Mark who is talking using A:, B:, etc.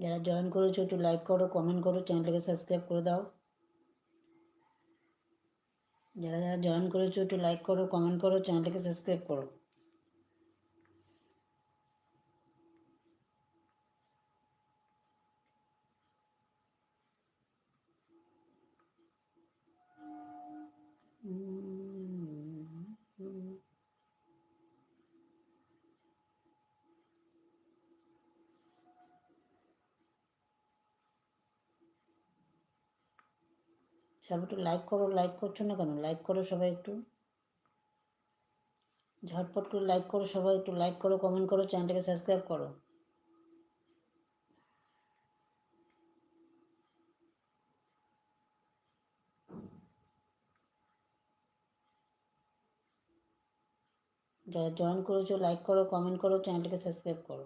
A: যারা জয়েন করেছো একটু লাইক করো, কমেন্ট করো, চ্যানেলটাকে সাবস্ক্রাইব করে দাও। যারা যারা জয়েন করেছো একটু লাইক করো, কমেন্ট করো, চ্যানেলটাকে সাবস্ক্রাইব করো। সবাই একটু লাইক করো, লাইক করছো না কেন? লাইক করো সবাই একটু, ঝটপট করে লাইক করো সবাই, একটু লাইক করো, কমেন্ট করো, চ্যানেলটাকে সাবস্ক্রাইব করো। যারা জয়েন করেছো লাইক করো, কমেন্ট করো, চ্যানেলটাকে সাবস্ক্রাইব করো।